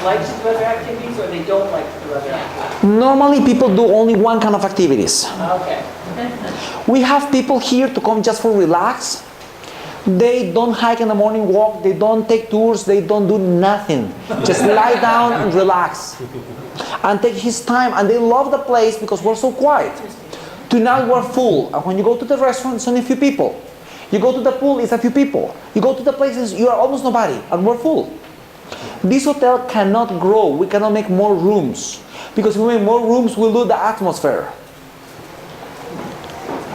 Likes to do other activities, or they don't like to do other activities? Normally people do only one kind of activities. Okay. We have people here to come just for relax. They don't hike in the morning walk, they don't take tours, they don't do nothing. Just lie down and relax. And take his time, and they love the place because we're so quiet. Tonight we're full, and when you go to the restaurant, it's only a few people. You go to the pool, it's a few people. You go to the places, you are almost nobody, and we're full. This hotel cannot grow. We cannot make more rooms. Because if we make more rooms, we'll lose the atmosphere.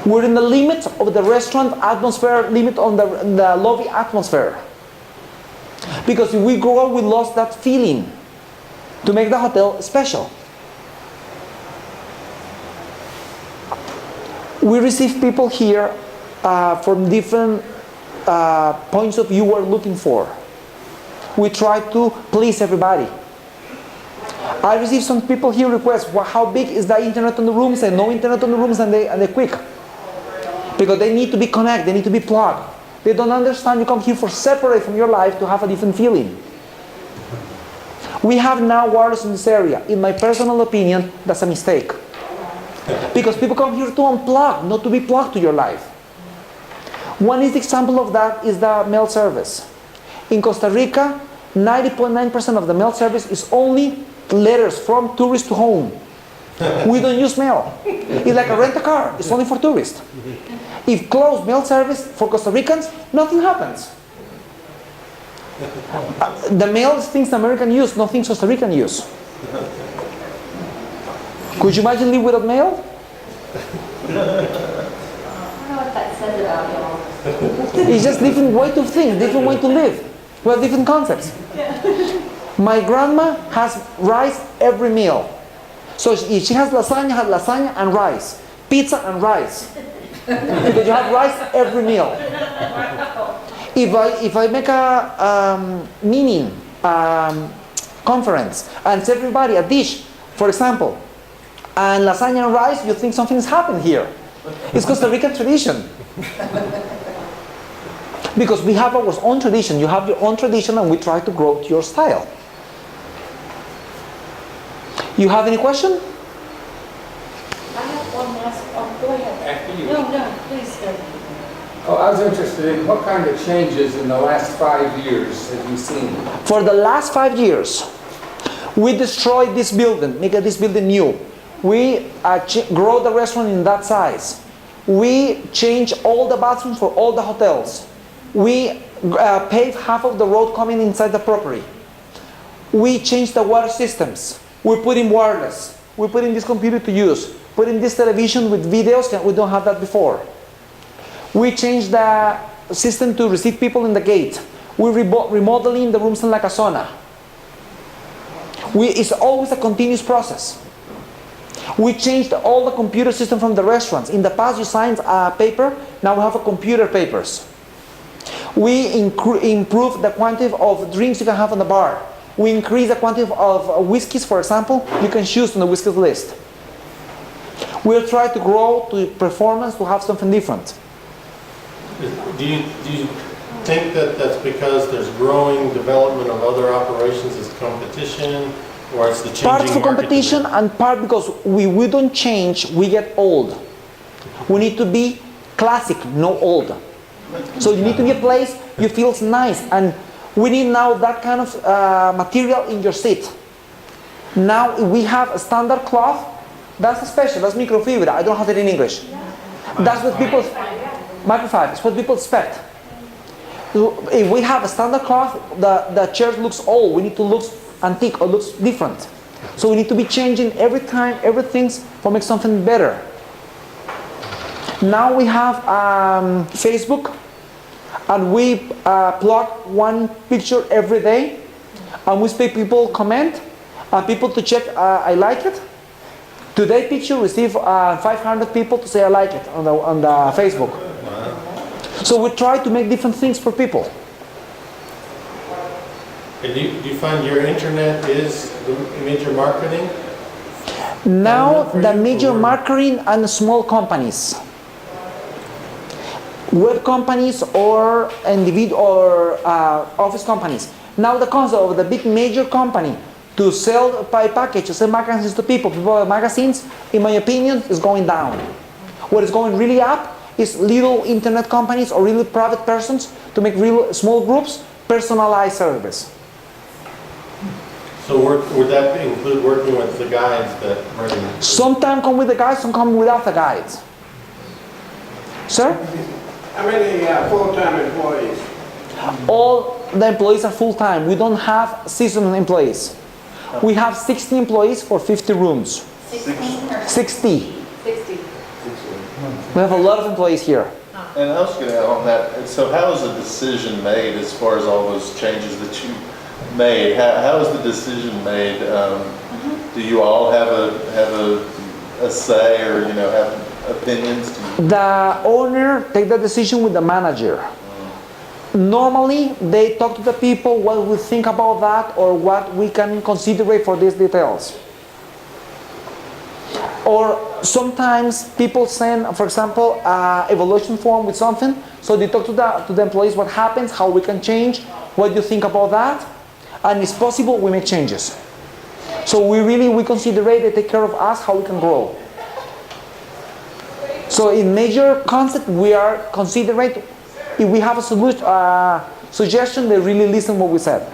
We're in the limit of the restaurant atmosphere, limit on the lobby atmosphere. Because if we grow, we lost that feeling to make the hotel special. We receive people here from different points of view we're looking for. We try to please everybody. I received some people here request, well, how big is the internet on the rooms, and no internet on the rooms, and they quick. Because they need to be connected, they need to be plugged. They don't understand you come here for separate from your life to have a different feeling. We have now wireless in this area. In my personal opinion, that's a mistake. Because people come here to unplug, not to be plugged to your life. One example of that is the mail service. In Costa Rica, 90.9% of the mail service is only letters from tourists to home. We don't use mail. It's like a rent-a-car. It's only for tourists. If closed mail service for Costa Ricans, nothing happens. The mail is things American use, not things Costa Rican use. Could you imagine live without mail? I don't know what that says about y'all. It's just different way to think, different way to live. We have different concepts. My grandma has rice every meal. So if she has lasagna and rice. Pizza and rice. Because you have rice every meal. If I make a meeting, conference, and it's everybody a dish, for example, and lasagna and rice, you think something's happened here. It's Costa Rican tradition. Because we have our own tradition. You have your own tradition, and we try to grow to your style. You have any question? I have one last, go ahead. After you. No, please go. Oh, I was interested in what kind of changes in the last 5 years have you seen? For the last 5 years, we destroyed this building, make this building new. We grow the restaurant in that size. We change all the bathrooms for all the hotels. We pave half of the road coming inside the property. We changed the water systems. We put in wireless. We put in this computer to use. Put in this television with videos, we don't have that before. We changed the system to receive people in the gate. We remodeling the rooms like a sauna. It's always a continuous process. We changed all the computer system from the restaurants. In the past you signed a paper, now we have a computer papers. We improve the quantity of drinks you can have on the bar. We increase the quantity of whiskeys, for example, you can choose on the whiskey list. We'll try to grow to performance to have something different. Do you think that that's because there's growing development of other operations as competition, or it's the changing Part for market competition demand? and part because we don't change, we get old. We need to be classic, no old. So you need to be a place you feel nice, and we need now that kind of material in your seat. Now we have a standard cloth, that's special, that's microfiber, I don't have it in English. That's what people, microfiber, it's what people expect. If we have a standard cloth, the chair looks old, we need to look antique or looks different. So we need to be changing every time, everything for make something better. Now we have Facebook, and we plug one picture every day, and we expect people comment, people to check I like it. Today picture received 500 people to say I like it on the Facebook. So we try to make different things for people. And do you find your internet is the major marketing? Now the major marketing and small companies. web companies or individual or office companies. Now the concept of the big major company to sell by package, to sell magazines to people buy magazines, in my opinion, is going down. What is going really up is little internet companies or really private persons to make real small groups personalized service. So would that include working with the guides that bring? Some come with the guides, some come without the guides. Sir? How many full-time employees? All the employees are full-time. We don't have seasonal employees. We have 60 employees for 50 rooms. 16 or 60. 60? We have a lot of employees here. And I was going to add on that, so how is the decision made as far as all those changes that you made? How is the decision made? Do you all have a say, or have opinions? The owner take the decision with the manager. Normally, they talk to the people what we think about that or what we can consider for these details. Or sometimes people send, for example, evaluation form with something, so they talk to the employees what happens, how we can change, what you think about that, and it's possible we make changes. So we consider they take care of us, how we can grow. So in major concept, we are considering, if we have a suggestion, they really listen what we said.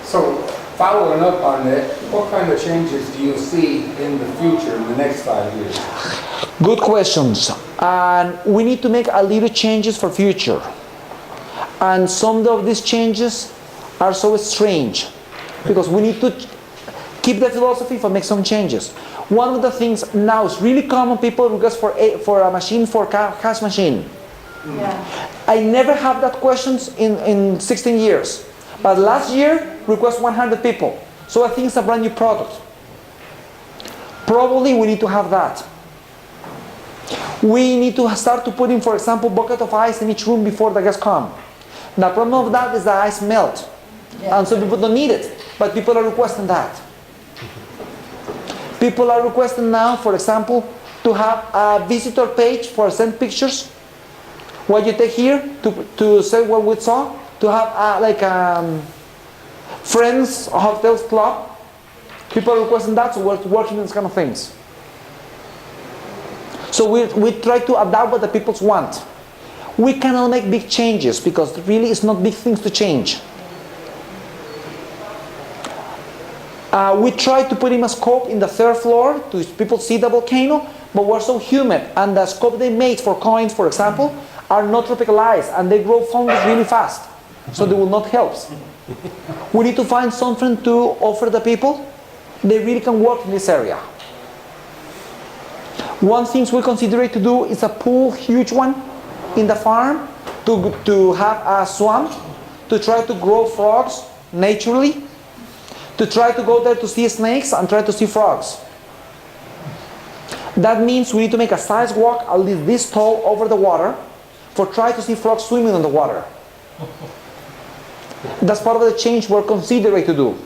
So, following up on that, what kind of changes do you see in the future, in the next 5 years? Good questions. And we need to make a little changes for future. And some of these changes are so strange because we need to keep the philosophy for make some changes. One of the things now is really common, people request for a machine, for cash machine. Yeah. I never have that questions in 16 years. But last year, request 100 people. So I think it's a brand new product. Probably we need to have that. We need to start to put in, for example, bucket of ice in each room before the guests come. The problem of that is the ice melt. And so people don't need it. But people are requesting that. People are requesting now, for example, to have a visitor page for send pictures. What you take here to say what we saw. To have friends, hotels, club. People are requesting that, so we're working on these kind of things. So we try to adapt what the people want. We cannot make big changes because really it's not big things to change. We try to put in a scope in the third floor to people see the volcano, but we're so humid, and the scope they made for coins, for example, are not tropicalized, and they grow fungus really fast, so they will not help. We need to find something to offer the people. They really can work in this area. One thing we consider to do is a pool, huge one, in the farm, to have a swamp, to try to grow frogs naturally, to try to go there to see snakes and try to see frogs. That means we need to make a sidewalk at least this tall over the water for try to see frogs swimming in the water. That's part of the change we're considering to do.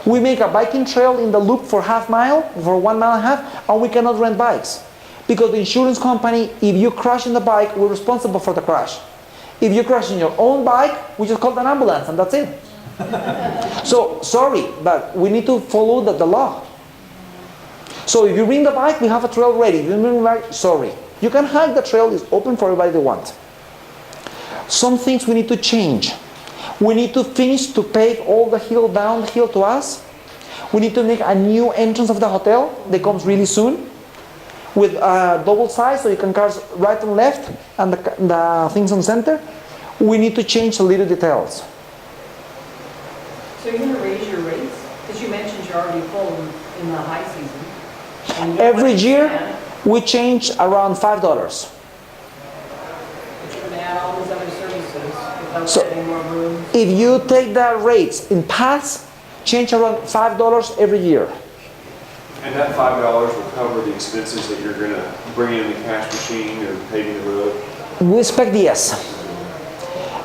We make a biking trail in the loop for half mile, for 1.5 miles, and we cannot rent bikes. Because the insurance company, if you crash in the bike, we're responsible for the crash. If you crash in your own bike, we just call an ambulance and that's it. So, sorry, but we need to follow the law. So if you bring the bike, we have a trail ready. If you bring the bike, sorry. You can hike the trail, it's open for everybody they want. Some things we need to change. We need to finish to pave all the hill down the hill to us. We need to make a new entrance of the hotel that comes really soon with double size so you can cars right and left and the things on center. We need to change a little details. So you're going to raise your rates? Because you mentioned you're already full in the high season. And you don't Every want to year expand, we change around $5. but you're going to add all these other services without So- adding more rooms. If you take the rates in pass, change around $5 every year. And that $5 will cover the expenses that you're gonna bring in the cash machine or paving the road? We expect yes.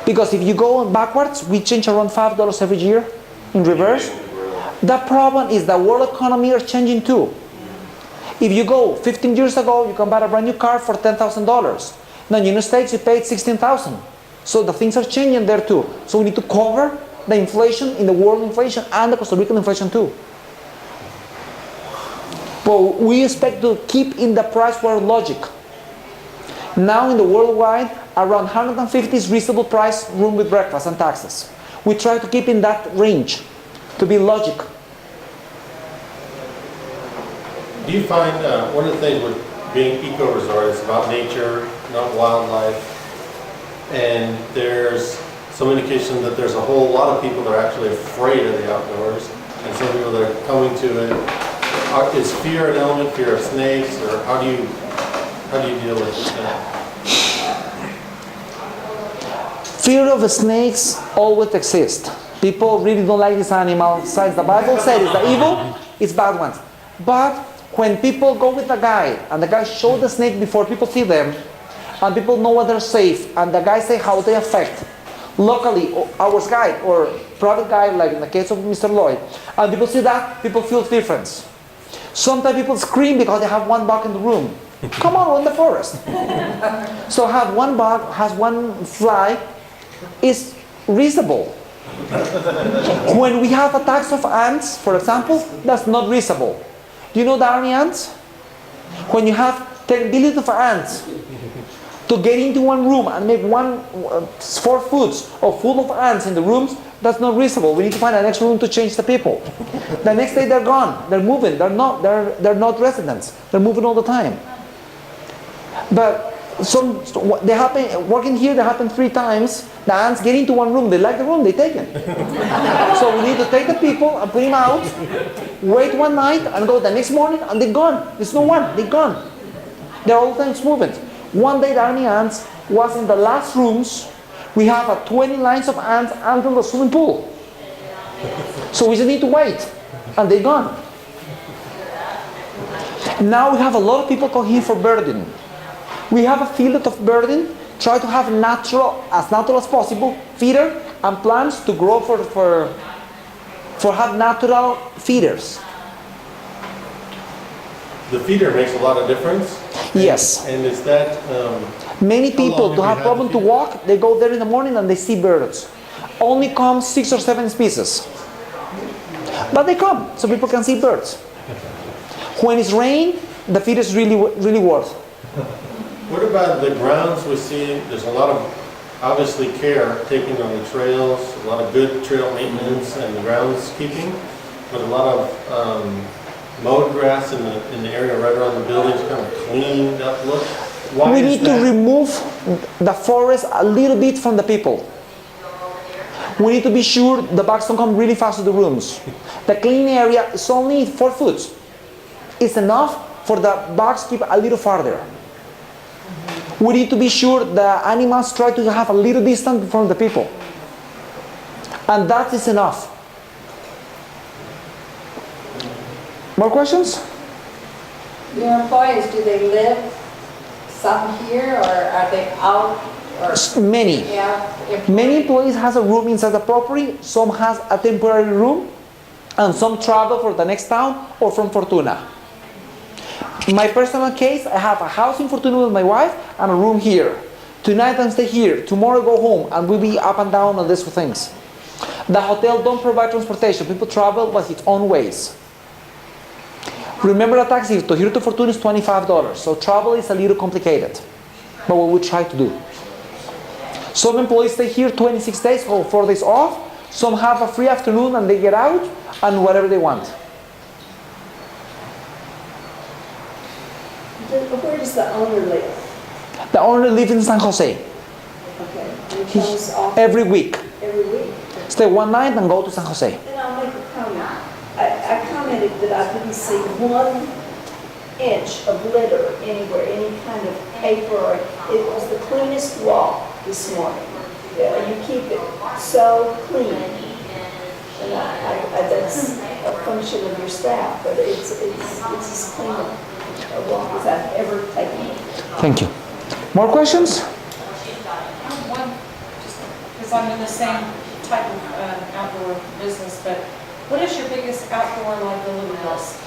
Because if you go backwards, we change around $5 every year in reverse. The problem is the world economy is changing too. If you go 15 years ago, you can buy a brand new car for $10,000. Now in the United States, you paid $16,000. So the things are changing there too. So we need to cover the inflation in the world inflation and the Costa Rican inflation too. But we expect to keep in the price war logic. Now in the worldwide, around 150 is reasonable price room with breakfast and taxes. We try to keep in that range to be logic. Do you find one of the things with being eco-resort is about nature, not wildlife, and there's some indication that there's a whole lot of people that are actually afraid of the outdoors, and some people that are coming to it. Is fear an element, fear of snakes, or how do you deal with that? Fear of the snakes always exists. People really don't like this animal. Besides, the Bible says it's the evil, it's bad ones. But when people go with the guide, and the guide shows the snake before people see them, and people know what they're safe, and the guide say how they affect. Locally, our guide, or private guide, like in the case of Mr. Lloyd, and people see that, people feel difference. Sometimes people scream because they have one bug in the room. Come on, we're in the forest. So have one bug, has one fly, is reasonable. When we have attacks of ants, for example, that's not reasonable. Do you know the army ants? When you have 10 billion of ants to get into one room and make 4 foot of full of ants in the rooms, that's not reasonable. We need to find an extra room to change the people. The next day they're gone. They're moving. They're not residents. They're moving all the time. But they happen working here. They happen 3 times. The ants get into one room. They like the room. They take it. So we need to take the people and put them out. Wait one night and go the next morning and they're gone. There's no one. They're gone. They're all the time moving. One day the army ants was in the last rooms. We have 20 lines of ants until the swimming pool. So we just need to wait. And they're gone. Now we have a lot of people come here for birding. We have a field of birding. Try to have natural as possible feeder and plants to grow for have natural feeders. The feeder makes a lot of difference? Yes. And is that... Many people who have have you had problem the to feeder? walk, they go there in the morning and they see birds. Only come 6 or 7 species. But they come, so people can see birds. When it's rain, the feeder is really worth. What about the grounds we see? There's a lot of, obviously, care taken on the trails, a lot of good trail maintenance and groundskeeping, but a lot of mowed grass in the area right around the buildings, kind of cleaned up look. Why We is need to that? remove the forest a little bit from the people. We need to be sure the bugs don't come really fast to the rooms. The clean area is only 4 foot. It's enough for the bugs to keep a little farther. We need to be sure the animals try to have a little distance from the people. And that is enough. More questions? Your employees, do they live some here or are they out? Or, Many. yeah, Many employees has a room inside the property, some has a temporary room, and some travel for the next town or from Fortuna. My personal case, I have a house in Fortuna with my wife and a room here. Tonight I stay here, tomorrow go home, and we'll be up and down on these things. The hotel don't provide transportation, people travel by its own ways. Remember the taxi to here to Fortuna is $25, so travel is a little complicated, but what we try to do. Some employees stay here 26 days or 4 days off. Some have a free afternoon and they get out and whatever they want. Where does the owner live? The owner lives in San Jose. Okay. He comes off Every week. every week. Stay one night and go to San Jose. And I'll make a comment. I commented that I didn't see 1 inch of litter anywhere, any kind of paper. It was the cleanest walk this morning. Yeah, you keep it so clean. And that's a function of your staff, but it's as clean a walk as I've ever taken. Thank you. More questions? One, because I'm in the same type of outdoor business, but what is your biggest outdoor liability risk?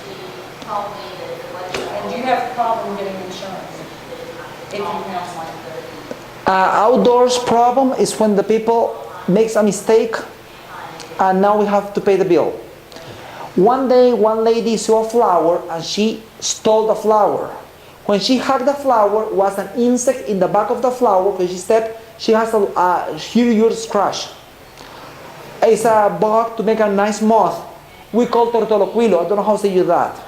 And do you have a problem getting insurance? If you have one. Outdoors problem is when the people makes a mistake and now we have to pay the bill. One day, one lady saw a flower and she stole the flower. When she hugged the flower, was an insect in the back of the flower. When she stepped, she has a huge scratch. It's a bug to make a nice moth. We call tortoloquilo. I don't know how to say that.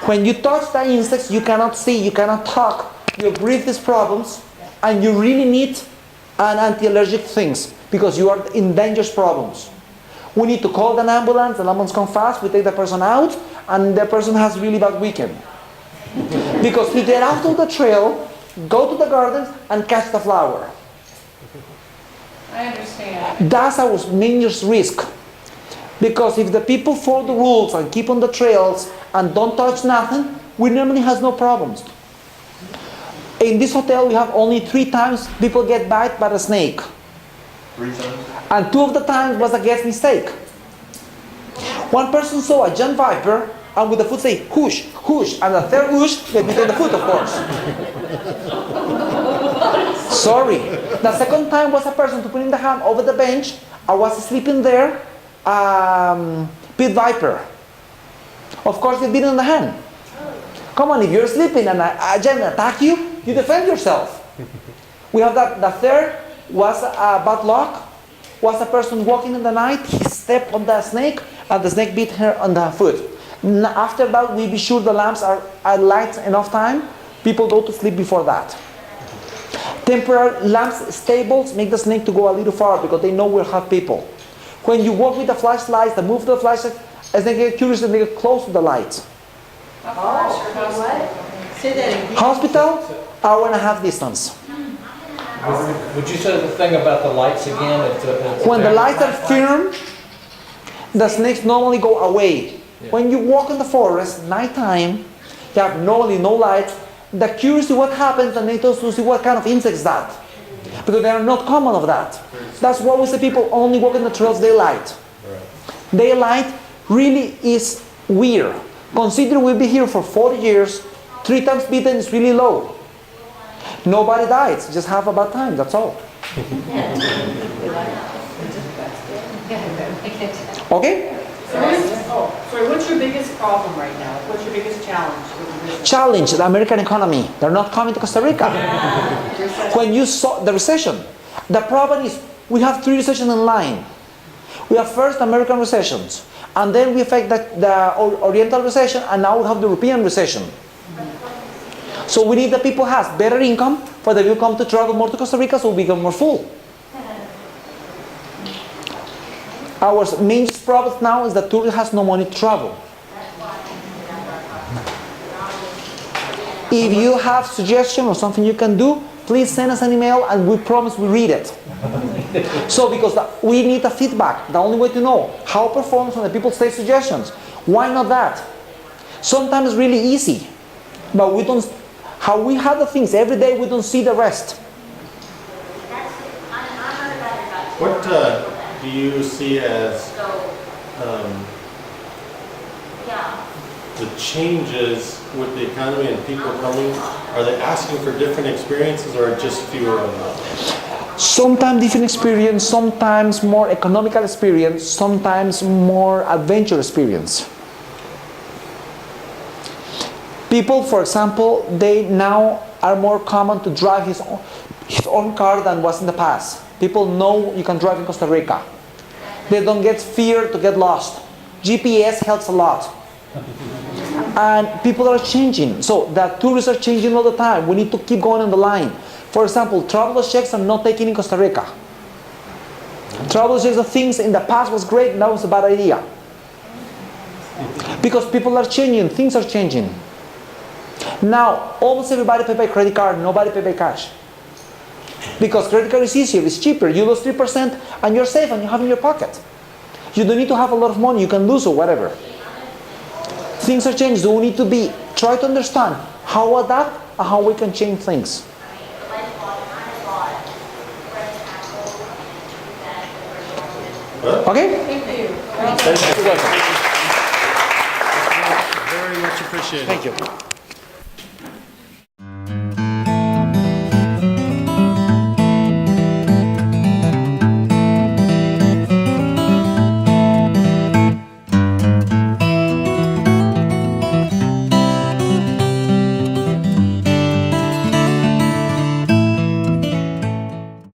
When you touch the insects, you cannot see, you cannot talk. You breathe these problems, and you really need an anti-allergic things because you are in dangerous problems. We need to call an ambulance. The ambulance comes fast. We take the person out, and the person has really bad weekend. Because he get out of the trail, go to the gardens, and catch the flower. I understand. That's our major risk. Because if the people follow the rules and keep on the trails and don't touch nothing, we normally have no problems. In this hotel, we have only 3 times people get bite by a snake. 3 times? And 2 of the times was a guest mistake. One person saw a giant viper and with the foot say, whoosh, whoosh, and the third whoosh, they between the foot, of course. Sorry. The second time was a person to put in the hand over the bench. I was sleeping there, pit viper. Of course, they beat in the hand. Come on, if you're sleeping and a giant attack you, you defend yourself. We have that. The third was bad luck. Was a person walking in the night, he stepped on the snake, and the snake bit her on the foot. After that, we be sure the lamps are light enough time. People go to sleep before that. Temporary lamps, stables, make the snake to go a little far because they know we'll have people. When you walk with the flashlights, they move the flashlight, as they get curious and they get close to the lights. Say that again. Hospital, hour and a half distance. Would you say the thing about the lights again? When the lights are firm, the snakes normally go away. Yeah. When you walk in the forest, nighttime, you have normally no lights. The curiosity what happens and they tell us to see what kind of insects that. Because they are not common of that. That's why we say people only walk in the trails daylight. Right. Daylight really is weird. Consider we'll be here for 40 years, 3 times bitten is really low. Nobody dies, just have a bad time, that's all. Okay? So what's your biggest problem right now? What's your biggest challenge with the business? Challenge the American economy. They're not coming to Costa Rica. When you saw the recession, the problem is we have 3 recessions in line. We have first American recessions, and then we affect the Oriental recession, and now we have the European recession. So we need the people who has better income, for they will come to travel more to Costa Rica, so we become more full. Our main problem now is that tourist has no money to travel. If you have suggestion or something you can do, please send us an email and we promise we read it. So because we need a feedback. The only way to know how performs when the people say suggestions. Why not that? Sometimes it's really easy, but we don't. How we have the things every day, we don't see the rest. What do you see as the changes with the economy and people coming? Are they asking for different experiences or just fewer of them? Sometimes different experience, sometimes more economical experience, sometimes more adventure experience. People, for example, they now are more common to drive his own car than was in the past. People know you can drive in Costa Rica. They don't get fear to get lost. GPS helps a lot. And people are changing. So the tourists are changing all the time. We need to keep going on the line. For example, travel checks are not taken in Costa Rica. Travel checks of things in the past was great, now it's a bad idea. Because people are changing, things are changing. Now, almost everybody pay by credit card, nobody pay by cash. Because credit card is easier, it's cheaper. You lose 3% and you're safe and you have in your pocket. You don't need to have a lot of money, you can lose or whatever. Things are changing, so we need to try to understand how adapt and how we can change things. Okay? Thank you. You're welcome. Very much appreciated. Thank you.